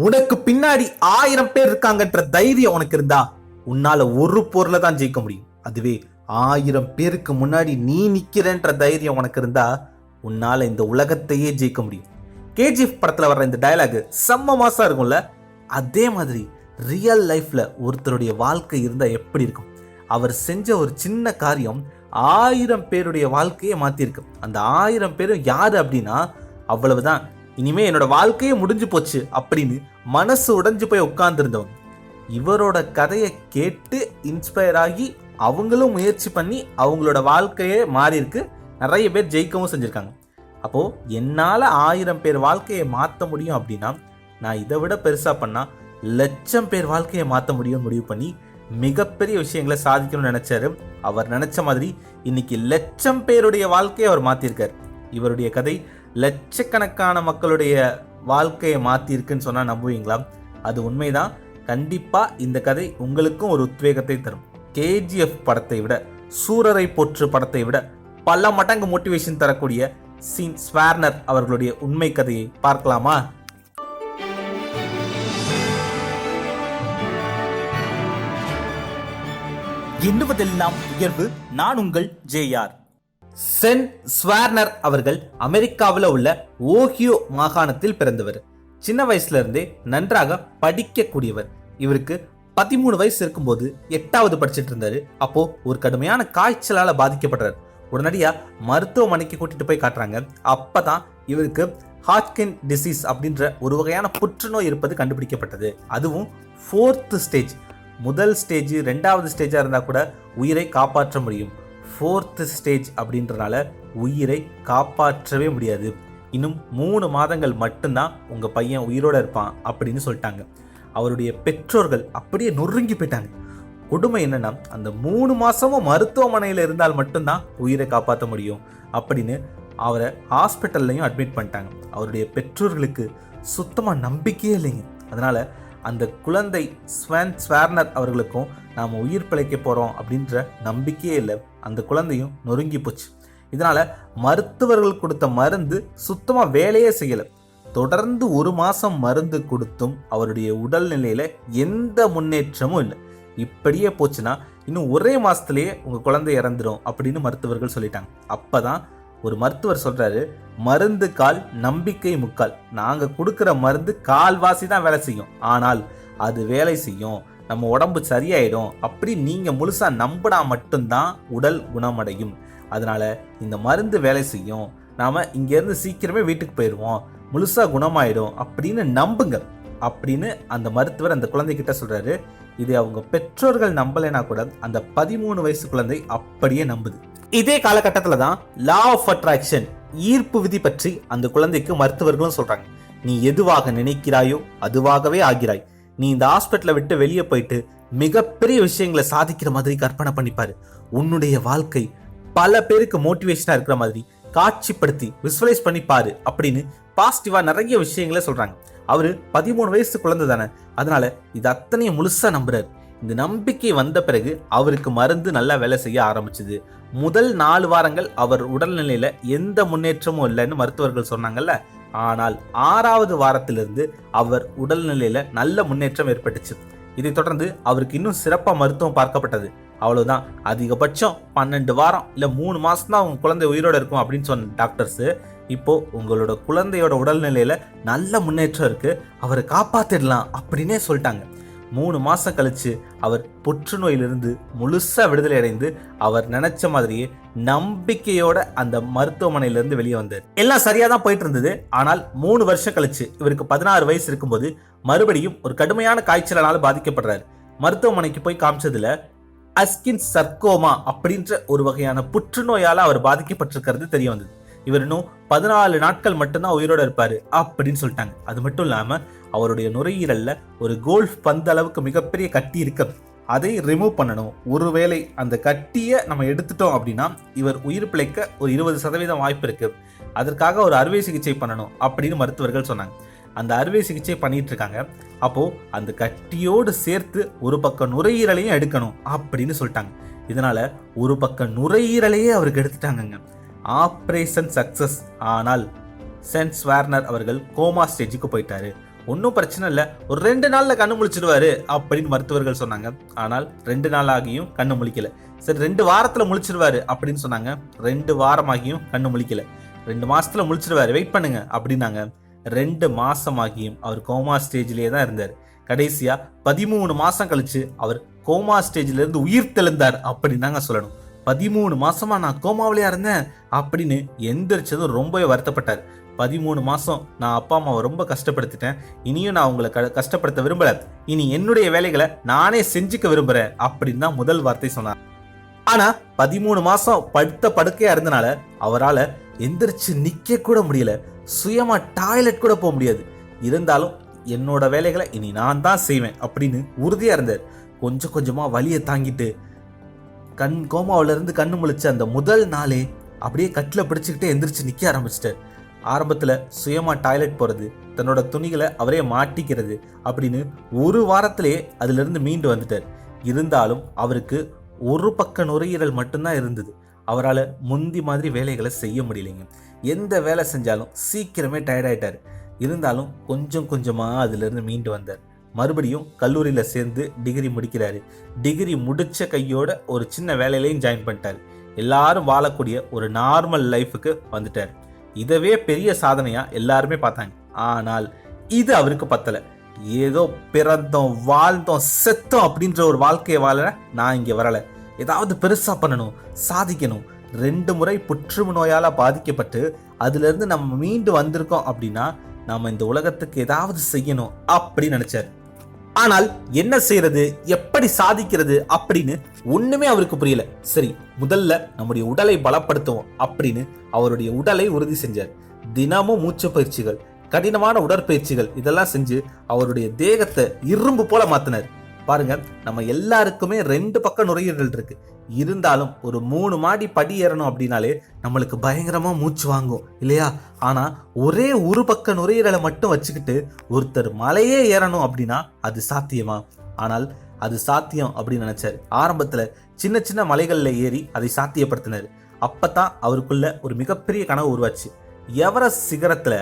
உனக்கு பின்னாடி 1000 பேர் இருக்காங்கன்ற தைரியம் உனக்கு இருந்தா உன்னால ஒரு பொருளை தான் ஜெயிக்க முடியும். அதுவே 1000 பேருக்கு முன்னாடி நீ நிக்கிறன்ற தைரியம் உனக்கு இருந்தா உன்னால இந்த உலகத்தையே ஜெயிக்க முடியும். கேஜிஎஃப் படத்துல வர்ற இந்த டயலாக் செம்ம மாசா இருக்கும்ல. அதே மாதிரி ரியல் லைஃப்ல ஒருத்தருடைய வாழ்க்கை இருந்தா எப்படி இருக்கும்? அவர் செஞ்ச ஒரு சின்ன காரியம் 1000 பேருடைய வாழ்க்கையை மாத்திருக்கு. அந்த 1000 பேரும் யாரு அப்படின்னா அவ்வளவுதான், இனிமே என்னோட வாழ்க்கையே முடிஞ்சு போச்சு அப்படின்னு மனசு உடைஞ்சு போய் உட்கார்ந்துருந்தவங்க. இவரோட கதையை கேட்டு இன்ஸ்பயர் ஆகி அவங்களும் முயற்சி பண்ணி அவங்களோட வாழ்க்கையே மாறி இருக்கு. நிறைய பேர் ஜெயிக்கவும் செஞ்சிருக்காங்க. அப்போ என்னால 1000 பேர் வாழ்க்கையை மாற்ற முடியும் அப்படின்னா நான் இதை விட பெருசா பண்ணா 1,00,000 பேர் வாழ்க்கையை மாற்ற முடியும் முடிவு பண்ணி மிகப்பெரிய விஷயங்களை சாதிக்கணும்னு நினைச்சாரு. அவர் நினைச்ச மாதிரி இன்னைக்கு 1,00,000 பேருடைய வாழ்க்கையை அவர் மாத்திருக்காரு. இவருடைய கதை லட்சக்கணக்கான மக்களுடைய வாழ்க்கையை மாத்திருக்குன்னு சொன்னா நம்புவீங்களா? அது உண்மைதான். கண்டிப்பா இந்த கதை உங்களுக்கும் ஒரு உத்வேகத்தை தரும். கேஜிஎஃப் படத்தை விட, சூரரை போற்று படத்தை விட பல மடங்கு மோட்டிவேஷன் தரக்கூடிய சீன் ஸ்வார்னர் அவர்களுடைய உண்மை கதையை பார்க்கலாமா? எண்ணுவதெல்லாம் உயர்வு. நான் உங்கள் ஜேஆர். சென் ஸ்வார்னர் அவர்கள் அமெரிக்காவில் உள்ள ஓஹியோ மாகாணத்தில் பிறந்தவர். சின்ன வயசுல இருந்தே நன்றாக படிக்கக்கூடியவர். இவருக்கு 13 வயசு இருக்கும்போது 8வது படிச்சுட்டு இருந்தாரு. அப்போ ஒரு கடுமையான காய்ச்சலால பாதிக்கப்படுறாரு. உடனடியா மருத்துவமனைக்கு கூட்டிட்டு போய் காட்டுறாங்க. அப்பதான் இவருக்கு ஹாட்கின் டிசீஸ் அப்படின்ற ஒரு வகையான புற்றுநோய் இருப்பது கண்டுபிடிக்கப்பட்டது. அதுவும் 4th ஸ்டேஜ். முதல் ஸ்டேஜ் 2வது ஸ்டேஜா இருந்தா கூட உயிரை காப்பாற்ற முடியும். 4th ஸ்டேஜ் அப்படின்றனால உயிரை காப்பாற்றவே முடியாது. இன்னும் 3 மாதங்கள் மட்டும்தான் உங்க பையன் உயிரோட இருப்பான் அப்படின்னு சொல்லிட்டாங்க. அவருடைய பெற்றோர்கள் அப்படியே நொறுங்கி போயிட்டாங்க. கொடுமை என்னன்னா, அந்த 3 மாசமும் மருத்துவமனையில் இருந்தால் மட்டும்தான் உயிரை காப்பாற்ற முடியும் அப்படின்னு அவரை ஹாஸ்பிட்டல்லையும் அட்மிட் பண்ணிட்டாங்க. அவருடைய பெற்றோர்களுக்கு சுத்தமா நம்பிக்கையே இல்லைங்க. அதனால அந்த குழந்தை ஸ்வார்னர் அவர்களுக்கும் நாம் உயிர் பிழைக்க போகிறோம் அப்படின்ற நம்பிக்கையே இல்லை. அந்த குழந்தையும் நொறுங்கி போச்சு. இதனால மருத்துவர்கள் கொடுத்த மருந்து சுத்தமாக வேலையே செய்யலை. தொடர்ந்து 1 மாதம் மருந்து கொடுத்தும் அவருடைய உடல்நிலையில எந்த முன்னேற்றமும் இல்லை. இப்படியே போச்சுன்னா இன்னும் ஒரே மாசத்துலயே உங்க குழந்தை இறந்துடும் அப்படின்னு மருத்துவர்கள் சொல்லிட்டாங்க. அப்பதான் ஒரு மருத்துவர் சொல்றாரு, மருந்து கால் நம்பிக்கை முக்கால். நாங்க கொடுக்கிற மருந்து கால்வாசி தான் வேலை செய்யும், ஆனால் அது வேலை செய்யும், நம்ம உடம்பு சரியாயிடும் அப்படி நீங்க முழுசா நம்பினா மட்டும்தான் உடல் குணமடையும். அதனால இந்த மருந்து வேலை செய்யும், நாம இங்க இருந்து சீக்கிரமே வீட்டுக்கு போயிடுவோம், முழுசா குணமாயிடும் அப்படின்னு நம்புங்க அப்படின்னு அந்த மருத்துவர் அந்த குழந்தைகிட்ட சொல்றாரு. இது அவங்க பெற்றோர்கள் நம்பலைனா கூட அந்த 13 வயசு குழந்தை அப்படியே நம்புது. இதே காலகட்டத்தில் தான் லா ஆஃப் அட்ராக்ஷன், ஈர்ப்பு விதி பற்றி அந்த குழந்தைக்கு மருத்துவர்களும் சொல்றாங்க. நீ எதுவாக நினைக்கிறாயோ அதுவாகவே ஆகிறாய். நீ இந்த ஹாஸ்பிட்டலை விட்டு வெளியே போயிட்டு மிகப்பெரிய விஷயங்களை சாதிக்கிற மாதிரி கற்பனை பண்ணிப்பாரு. உன்னுடைய வாழ்க்கை பல பேருக்கு மோட்டிவேஷனா இருக்கிற மாதிரி காட்சிப்படுத்தி விசுவலைஸ் பண்ணிப்பாரு அப்படின்னு பாசிட்டிவா நிறைய விஷயங்களை சொல்றாங்க. அவரு 13 வயசு குழந்தை தானே, அதனால இது அத்தனையும் முழுசா நம்புறாரு. இந்த நம்பிக்கை வந்த பிறகு அவருக்கு மருந்து நல்லா வேலை செய்ய ஆரம்பிச்சுது. முதல் 4 வாரங்கள் அவர் உடல்நிலையில எந்த முன்னேற்றமும் இல்லைன்னு மருத்துவர்கள் சொன்னாங்கல்ல. ஆனால் 6வது வாரத்திலிருந்து அவர் உடல்நிலையில நல்ல முன்னேற்றம் ஏற்பட்டுச்சு. இதை தொடர்ந்து அவருக்கு இன்னும் சிறப்பா மருத்துவம் பார்க்கப்பட்டது. அவ்வளவுதான், அதிகபட்சம் 12 வாரம் இல்ல 3 மாசம் தான் உங்க குழந்தை உயிரோட இருக்கும் அப்படின்னு சொன்ன டாக்டர்ஸ் இப்போ உங்களோட குழந்தையோட உடல்நிலையில நல்ல முன்னேற்றம் இருக்கு, அவரை காப்பாத்திடலாம் அப்படின்னே சொல்லிட்டாங்க. 3 மாசம் கழிச்சு அவர் புற்றுநோயிலிருந்து முழுசா விடுதலை அடைந்து அவர் நினைச்ச மாதிரியே நம்பிக்கையோட அந்த மருத்துவமனையிலிருந்து வெளியே வந்தார். எல்லாம் சரியா தான் போயிட்டு இருந்தது. ஆனால் 3 வருஷம் கழிச்சு இவருக்கு 16 வயசு இருக்கும்போது மறுபடியும் ஒரு கடுமையான காய்ச்சலால பாதிக்கப்படுறாரு. மருத்துவமனைக்கு போய் காமிச்சதுல அஸ்கின் சர்க்கோமா அப்படின்ற ஒரு வகையான புற்றுநோயால அவர் பாதிக்கப்பட்டிருக்கிறது தெரிய வந்தது. இவர் இன்னும் 14 நாட்கள் மட்டும்தான் உயிரோட இருப்பாரு அப்படின்னு சொல்லிட்டாங்க. அது மட்டும் இல்லாம அவருடைய நுரையீரல்ல ஒரு கோல்ஃப் பந்து அளவுக்கு மிகப்பெரிய கட்டி இருக்கு, அதை ரிமூவ் பண்ணணும். ஒருவேளை அந்த கட்டியை நம்ம எடுத்துட்டோம் அப்படின்னா இவர் உயிர் பிழைக்க ஒரு 20% வாய்ப்பு இருக்கு. அதற்காக ஒரு அறுவை சிகிச்சை பண்ணணும் அப்படின்னு மருத்துவர்கள் சொன்னாங்க. அந்த அறுவை சிகிச்சை பண்ணிட்டு இருக்காங்க. அப்போ அந்த கட்டியோடு சேர்த்து ஒரு பக்கம் நுரையீரலையும் எடுக்கணும் அப்படின்னு சொல்லிட்டாங்க. இதனால ஒரு பக்கம் நுரையீரலையே அவருக்கு எடுத்துட்டாங்க. Operation success. ஆனால் சென் ஸ்வார்னர் அவர்கள் கோமா ஸ்டேஜுக்கு போயிட்டாரு. ஒன்றும் பிரச்சனை இல்லை, ஒரு 2 நாள்ல கண்ணு முழிச்சிடுவாரு அப்படின்னு மருத்துவர்கள் சொன்னாங்க. ஆனால் 2 நாள் ஆகியும் கண்ணு முழிக்கல. சரி 2 வாரத்துல முழிச்சிடுவாரு அப்படின்னு சொன்னாங்க. 2 வாரம் ஆகியும் கண்ணு முழிக்கல. 2 மாசத்துல முழிச்சிடுவாரு, வெயிட் பண்ணுங்க அப்படின்னாங்க. 2 மாசம் ஆகியும் அவர் கோமா ஸ்டேஜ்லயே தான் இருந்தார். கடைசியா 13 மாசம் கழிச்சு அவர் கோமா ஸ்டேஜ்ல இருந்து உயிர் தெழுந்தார் அப்படின்னு தாங்க சொல்லணும். 13 மாசமா நான் கோமாவிலையா இருந்தேன் அப்படின்னு எந்திரிச்சதும் ரொம்பவே வருத்தப்பட்டார். 13 மாசம் நான் அப்பா அம்மாவை ரொம்ப கஷ்டப்படுத்திட்டேன், இனியும் நான் உங்களை கஷ்டப்படுத்த விரும்பல, இனி என்னுடைய வேலைகளை நானே செஞ்சுக்க விரும்புறேன் அப்படின்னு தான் முதல் வார்த்தை சொன்னார். ஆனா 13 மாசம் படுத்த படுக்கையா இருந்தனால அவரால் எந்திரிச்சு நிக்க கூட முடியல, சுயமா டாய்லெட் கூட போக முடியாது. இருந்தாலும் என்னோட வேலைகளை இனி நான் தான் செய்வேன் அப்படின்னு உறுதியா இருந்தார். கொஞ்சம் கொஞ்சமா வலியை தாங்கிட்டு கோமாவில இருந்து கண்ணு முழிச்ச அந்த முதல் நாளே அப்படியே கட்டில பிடிச்சுக்கிட்டே எந்திரிச்சு நிக்க ஆரம்பிச்சிட்டார். ஆரம்பத்துல சுயமா டாய்லெட் போறது, தன்னோட துணிகளை அவரே மாட்டிக்கிறது அப்படின்னு ஒரு வாரத்திலேயே அதுல இருந்து மீண்டு வந்துட்டார். இருந்தாலும் அவருக்கு ஒரு பக்க நுரையீரல் மட்டும்தான் இருந்தது. அவரால் முந்தி மாதிரி வேலைகளை செய்ய முடியலைங்க. எந்த வேலை செஞ்சாலும் சீக்கிரமே டயர்டாயிட்டார். இருந்தாலும் கொஞ்சம் கொஞ்சமா அதுல இருந்து மீண்டு வந்தார். மறுபடியும் கல்லூரியில சேர்ந்து டிகிரி முடிக்கிறாரு. டிகிரி முடிச்ச கையோட ஒரு சின்ன வேலையிலையும் ஜாயின் பண்ணிட்டாரு. எல்லாரும் வாழக்கூடிய ஒரு நார்மல் லைஃபுக்கு வந்துட்டார். இதவே பெரிய சாதனையா எல்லாருமே பார்த்தாங்க. ஆனால் இது அவருக்கு பத்தல. ஏதோ பிறந்தோம் வாழ்ந்தோம் செத்தோம் அப்படின்ற ஒரு வாழ்க்கையை வாழ நான் இங்க வரல, ஏதாவது பெருசா பண்ணணும், சாதிக்கணும். 2 முறை புற்றுநோயால பாதிக்கப்பட்டு அதுல இருந்து நம்ம மீண்டு வந்திருக்கோம் அப்படின்னா நாம இந்த உலகத்துக்கு ஏதாவது செய்யணும் அப்படின்னு நினைச்சாரு. ஆனால் என்ன செய்யறது, எப்படி சாதிக்கிறது அப்படின்னு ஒண்ணுமே அவருக்கு புரியல. சரி, முதல்ல நம்முடைய உடலை பலப்படுத்துவோம் அப்படின்னு அவருடைய உடலை உறுதி செஞ்சார். தினமும் மூச்சு பயிற்சிகள், கடினமான உடற்பயிற்சிகள் இதெல்லாம் செஞ்சு அவருடைய தேகத்தை இரும்பு போல மாத்தினார். பாருங்க, நம்ம எல்லாருக்குமே 2 பக்கம் நுரையீரல் இருக்கு. இருந்தாலும் ஒரு 3 மாடி படி ஏறணும் அப்படின்னாலே நம்மளுக்கு பயங்கரமா மூச்சு வாங்கும் இல்லையா? ஆனா ஒரே ஒரு பக்க நுரையீரலை மட்டும் வச்சுக்கிட்டு ஒருத்தர் மலையே ஏறணும் அப்படின்னா அது சாத்தியமா? ஆனால் அது சாத்தியம் அப்படின்னு நினைச்சாரு. ஆரம்பத்துல சின்ன சின்ன மலைகள்ல ஏறி அதை சாத்தியப்படுத்தினாரு. அப்பதான் அவருக்குள்ள ஒரு மிகப்பெரிய கனவு உருவாச்சு. எவரெஸ்ட் சிகரத்துல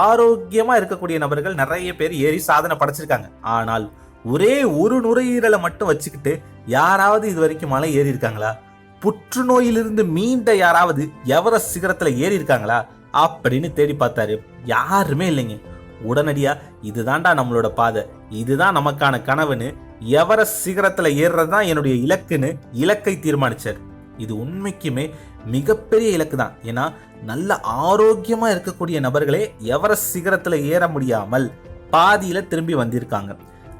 ஆரோக்கியமா இருக்கக்கூடிய நபர்கள் நிறைய பேர் ஏறி சாதனை படைச்சிருக்காங்க. ஆனால் ஒரே ஒரு நுரையீரலை மட்டும் வச்சுக்கிட்டு யாராவது இது வரைக்கும் மலை ஏறி இருக்காங்களா? புற்றுநோயிலிருந்து மீண்ட யாராவது எவரெஸ்ட் சிகரத்துல ஏறி இருக்காங்களா அப்படின்னு தேடி பார்த்தாரு. யாருமே இல்லைங்க. உடனடியா இதுதான்டா நம்மளோட பாதை, இதுதான் நமக்கான கனவுன்னு எவரெஸ்ட் சிகரத்துல ஏறுறதுதான் என்னுடைய இலக்குன்னு இலக்கை தீர்மானிச்சார். இது உண்மைக்குமே மிகப்பெரிய இலக்கு தான். ஏன்னா நல்ல ஆரோக்கியமா இருக்கக்கூடிய நபர்களே எவரெஸ்ட் சிகரத்துல ஏற முடியாமல் பாதியில திரும்பி வந்திருக்காங்க.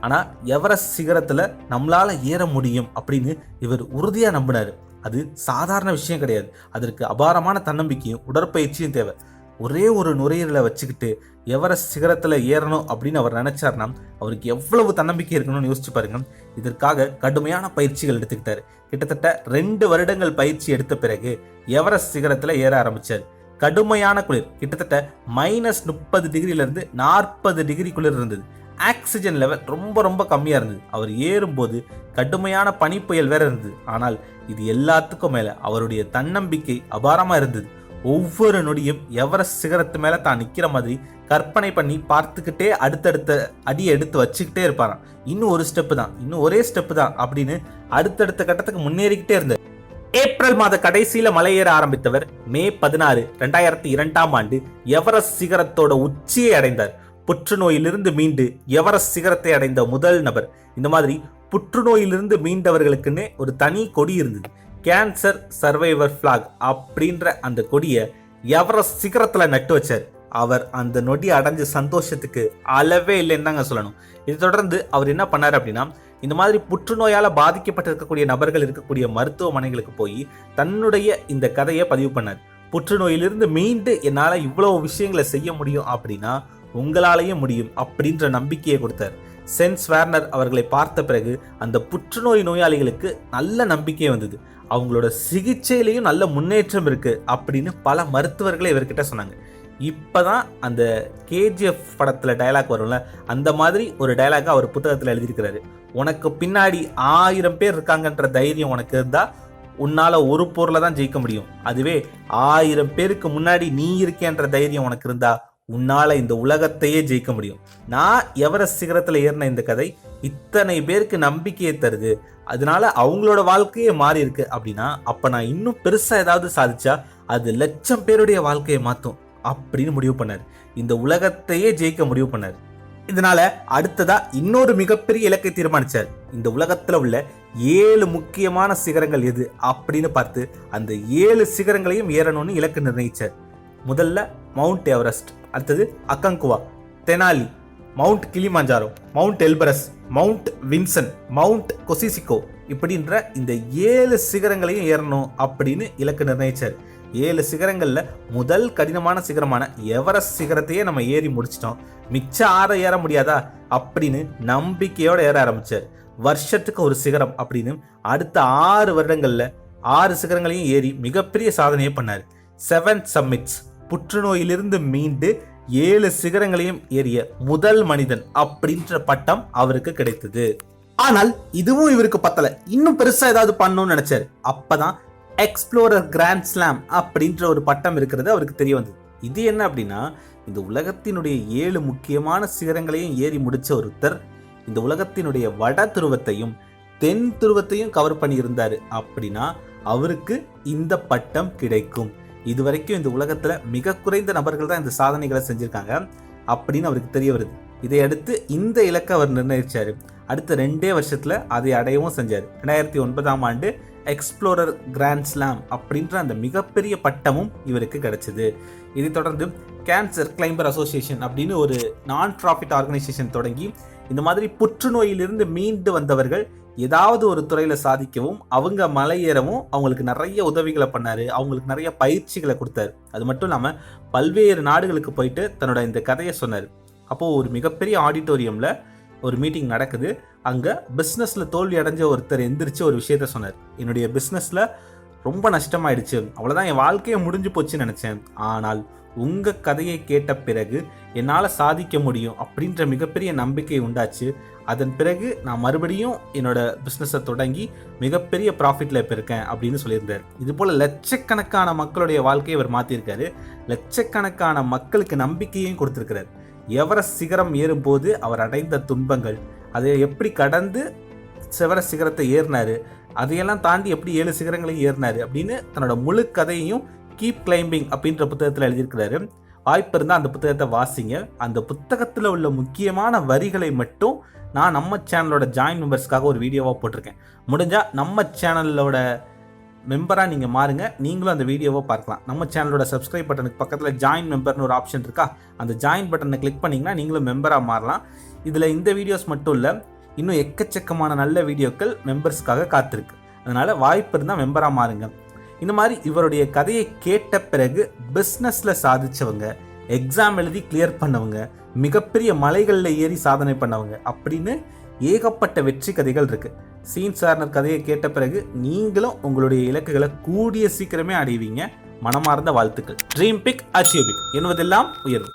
ஆனா எவரெஸ்ட் சிகரத்துல நம்மளால ஏற முடியும் அப்படின்னு இவர் உறுதியா நம்பினாரு. அது சாதாரண விஷயம் கிடையாது. அதற்கு அபாரமான தன்னம்பிக்கையும் உடற்பயிற்சியும் தேவை. ஒரே ஒரு நுரையீரலை வச்சுக்கிட்டு எவரெஸ்ட் சிகரத்துல ஏறணும் அப்படின்னு அவர் நினைச்சார்னா அவருக்கு எவ்வளவு தன்னம்பிக்கை இருக்கணும்னு யோசிச்சு பாருங்க. இதற்காக கடுமையான பயிற்சிகள் எடுத்துக்கிட்டாரு. கிட்டத்தட்ட 2 வருடங்கள் பயிற்சி எடுத்த பிறகு எவரெஸ்ட் சிகரத்துல ஏற ஆரம்பிச்சார். கடுமையான குளிர், கிட்டத்தட்ட -30 டிகிரில இருந்து 40 டிகிரி குளிர் இருந்தது. ஆக்சிஜன் லெவல் ரொம்ப ரொம்ப கம்மியா இருந்தது. அவர் ஏறும்போது கடுமையான பனிப்புயல் வேற இருந்தது. ஆனால் இது எல்லாத்துக்கும் மேல அவருடைய தன்னம்பிக்கை அபாரமா இருந்தது. ஒவ்வொரு நொடியும் எவரெஸ்ட் சிகரத்து மேல தான் நிக்கிற மாதிரி கற்பனை பண்ணி பார்த்துக்கிட்டே அடுத்தடுத்த அடியை எடுத்து வச்சுக்கிட்டே இருப்பாராம். இன்னும் ஒரு ஸ்டெப்பு தான், இன்னும் ஒரே ஸ்டெப்பு தான் அப்படின்னு அடுத்தடுத்த கட்டத்துக்கு முன்னேறிக்கிட்டே இருந்தார். ஏப்ரல் மாத கடைசியில மலையேற ஆரம்பித்தவர் மே 16, 2002ஆம் ஆண்டு எவரெஸ்ட் சிகரத்தோட உச்சியை அடைந்தார். புற்றுநோயிலிருந்து மீண்டு எவரெஸ்ட் சிகரத்தை அடைந்த முதல் நபர். இந்த மாதிரி புற்றுநோயிலிருந்து மீண்டவர்களுக்குன்னு ஒரு தனி கொடி இருந்தது. கேன்சர் சர்வைவர் பிளாக் அப்படின்ற அந்த கொடியை எவரெஸ்ட் சிகரத்துல நட்டு வச்சார். அவர் அந்த நொடி அடைஞ்ச சந்தோஷத்துக்கு அளவே இல்லைன்னு தாங்க சொல்லணும். இதை தொடர்ந்து அவர் என்ன பண்ணார் அப்படின்னா, இந்த மாதிரி புற்றுநோயால பாதிக்கப்பட்டிருக்கக்கூடிய நபர்கள் இருக்கக்கூடிய மருத்துவமனைகளுக்கு போய் தன்னுடைய இந்த கதையை பதிவு பண்ணார். புற்றுநோயிலிருந்து மீண்டு என்னால இவ்வளவு விஷயங்களை செய்ய முடியும் அப்படின்னா உங்களாலேயும் முடியும் அப்படின்ற நம்பிக்கையை கொடுத்தார். சென் ஸ்வேர்னர் அவர்களை பார்த்த பிறகு அந்த புற்றுநோய் நோயாளிகளுக்கு நல்ல நம்பிக்கை வந்தது. அவங்களோட சிகிச்சையிலையும் நல்ல முன்னேற்றம் இருக்கு அப்படின்னு பல மருத்துவர்களே இவர்கிட்ட சொன்னாங்க. இப்பதான் அந்த கேஜிஎஃப் படத்துல டைலாக் வரும்ல, அந்த மாதிரி ஒரு டைலாக் அவர் புத்தகத்துல எழுதியிருக்கிறாரு. உனக்கு பின்னாடி 1000 பேர் இருக்காங்கன்ற தைரியம் உனக்கு இருந்தா உன்னால ஒரு பொருளை தான் ஜெயிக்க முடியும். அதுவே 1000 பேருக்கு முன்னாடி நீ இருக்கேன்ற தைரியம் உனக்கு இருந்தா உன்னால இந்த உலகத்தையே ஜெயிக்க முடியும். நான் எவரெஸ்ட் சிகரத்துல ஏறின இந்த கதை இத்தனை பேருக்கு நம்பிக்கையை தருது, அதனால அவங்களோட வாழ்க்கையே மாறி இருக்கு அப்படின்னா அப்ப நான் இன்னும் பெருசா ஏதாவது சாதிச்சா அது லட்சம் பேருடைய வாழ்க்கையை மாத்தும் அப்படின்னு முடிவு பண்ணாரு. இந்த உலகத்தையே ஜெயிக்க முடிவு பண்ணாரு. இதனால அடுத்ததா இன்னொரு மிகப்பெரிய இலக்கை தீர்மானிச்சார். இந்த உலகத்துல உள்ள 7 முக்கியமான சிகரங்கள் எது அப்படின்னு பார்த்து அந்த 7 சிகரங்களையும் ஏறணும்னு இலக்கு நிர்ணயிச்சார். முதல்ல மவுண்ட் எவரெஸ்ட், அடுத்தது Aconcagua, Denali, mount Kilimanjaro, mount Elbrus, mount Vinson, mount Kosciuszko இப்படின்ற இந்த 7 சிகரங்களையும் ஏறணும் அப்படின்னு இலக்கு நிர்ணயிச்சார். 7 சிகரங்கள்ல முதல் கடினமான சிகரமான எவரெஸ்ட் சிகரத்தையே நம்ம ஏறி முடிச்சிட்டோம், மிச்ச 6 ஏற முடியாதா அப்படின்னு நம்பிக்கையோட ஏற ஆரம்பிச்சார். வருஷத்துக்கு ஒரு சிகரம் அப்படின்னு அடுத்த 6 வருடங்கள்ல 6 சிகரங்களையும் ஏறி மிகப்பெரிய சாதனையை பண்ணார். 7 சம்மிட்ஸ், புற்றுநோயிலிருந்து மீண்டு 7 சிகரங்களையும் ஏறிய முதல் மனிதன் அப்படின்ற பட்டம் அவருக்கு கிடைத்தது. ஆனால் இதுவும் இவருக்கு பத்தல, இன்னும் பெருசா ஏதாவது பண்ணணும்னு நினைச்சாரு. அப்பதான் எக்ஸ்ப்ளோரர் கிராண்ட் ஸ்லாம் அப்படின்ற ஒரு பட்டம் இருக்கிறது அவருக்கு தெரிய வந்தது. இது என்ன அப்படின்னா, இந்த உலகத்தினுடைய 7 முக்கியமான சிகரங்களையும் ஏறி முடிச்ச ஒருத்தர் இந்த உலகத்தினுடைய வட துருவத்தையும் தென் துருவத்தையும் கவர் பண்ணி இருந்தாரு அப்படின்னா அவருக்கு இந்த பட்டம் கிடைக்கும். இதுவரைக்கும் இந்த உலகத்துல மிக குறைந்த நபர்கள் தான் இந்த சாதனைகளை செஞ்சிருக்காங்க அப்படின்னு அவருக்கு தெரிய வருது. இதையடுத்து இந்த இலக்கை அவர் நிர்ணயிச்சாரு. அடுத்த 2 வருஷத்துல அதை அடையவும் செஞ்சார். 2009ஆம் ஆண்டு எக்ஸ்ப்ளோரர் கிராண்ட் ஸ்லாம் அப்படின்ற அந்த மிகப்பெரிய பட்டமும் இவருக்கு கிடைச்சது. இதை தொடர்ந்து கேன்சர் கிளைம்பர் அசோசியேஷன் அப்படின்னு ஒரு நான் ப்ராஃபிட் ஆர்கனைசேஷன் தொடங்கி இந்த மாதிரி புற்றுநோயிலிருந்து மீண்டு வந்தவர்கள் ஏதாவது ஒரு துறையில சாதிக்கவும் அவங்க மலை ஏறவும் அவங்களுக்கு நிறைய உதவிகளை பண்ணாரு, அவங்களுக்கு நிறைய பயிற்சிகளை கொடுத்தாரு. அது மட்டும் இல்லாம பல்வேறு நாடுகளுக்கு போயிட்டு தன்னோட இந்த கதையை சொன்னார். அப்போ ஒரு மிகப்பெரிய ஆடிட்டோரியம்ல ஒரு மீட்டிங் நடக்குது. அங்க பிஸ்னஸ்ல தோல்வி அடைஞ்ச ஒருத்தர் எந்திரிச்சு ஒரு விஷயத்த சொன்னார். என்னுடைய பிஸ்னஸ்ல ரொம்ப நஷ்டமாயிடுச்சு, அவ்வளவுதான், என் வாழ்க்கையை முடிஞ்சு போச்சுன்னு நினைச்சேன். ஆனால் உங்க கதையை கேட்ட பிறகு என்னால சாதிக்க முடியும் அப்படின்ற மிகப்பெரிய நம்பிக்கை உண்டாச்சு. அதன் பிறகு நான் மறுபடியும் என்னோட பிஸ்னஸை தொடங்கி மிகப்பெரிய ப்ராஃபிட்ல இப்போ இருக்கேன் அப்படின்னு சொல்லியிருந்தார். இது போல லட்சக்கணக்கான மக்களுடைய வாழ்க்கையை அவர் மாத்திருக்காரு. லட்சக்கணக்கான மக்களுக்கு நம்பிக்கையும் கொடுத்திருக்கிறார். எவரெஸ்ட் சிகரம் ஏறும்போது அவர் அடைந்த துன்பங்கள், அதை எப்படி கடந்து எவரெஸ்ட் சிகரத்தை ஏறினாரு, அதையெல்லாம் தாண்டி எப்படி 7 சிகரங்களையும் ஏறினாரு அப்படின்னு தன்னோட முழு கதையையும் கீப் கிளைம்பிங் அப்படின்ற புத்தகத்தில் எழுதியிருக்கிறாரு. வாய்ப்பு இருந்தால் அந்த புத்தகத்தை வாசிங்க. அந்த புத்தகத்தில் உள்ள முக்கியமான வரிகளை மட்டும் நான் நம்ம சேனலோட ஜாயின் மெம்பர்ஸ்க்காக ஒரு வீடியோவாக போட்டிருக்கேன். முடிஞ்சால் நம்ம சேனலோட மெம்பராக நீங்கள் மாறுங்க, நீங்களும் அந்த வீடியோவை பார்க்கலாம். நம்ம சேனலோட சப்ஸ்கிரைப் பட்டனுக்கு பக்கத்தில் ஜாயின் மெம்பர்னு ஒரு ஆப்ஷன் இருக்கா, அந்த ஜாயின் பட்டனை கிளிக் பண்ணிங்கன்னா நீங்களும் மெம்பராக மாறலாம். இதில் இந்த வீடியோஸ் மட்டும் இல்லை, இன்னும் எக்கச்சக்கமான நல்ல வீடியோக்கள் மெம்பர்ஸ்க்காக காத்திருக்கு. அதனால் வாய்ப்பு இருந்தால் மெம்பராக மாறுங்க. இந்த மாதிரி இவருடைய கதையை கேட்ட பிறகு பிஸ்னஸில் சாதிச்சவங்க, எக்ஸாம் எழுதி கிளியர் பண்ணவங்க, மிகப்பெரிய மலைகளில் ஏறி சாதனை பண்ணவங்க அப்படின்னு ஏகப்பட்ட வெற்றி கதைகள் இருக்கு. சீன் சார்னர் கதையை கேட்ட பிறகு நீங்களும் உங்களுடைய இலக்குகளை கூடிய சீக்கிரமே அடைவீங்க. மனமார்ந்த வாழ்த்துக்கள். ட்ரீம் பிக் அச்சீவ் பிக் என்பதெல்லாம் உயர்வு.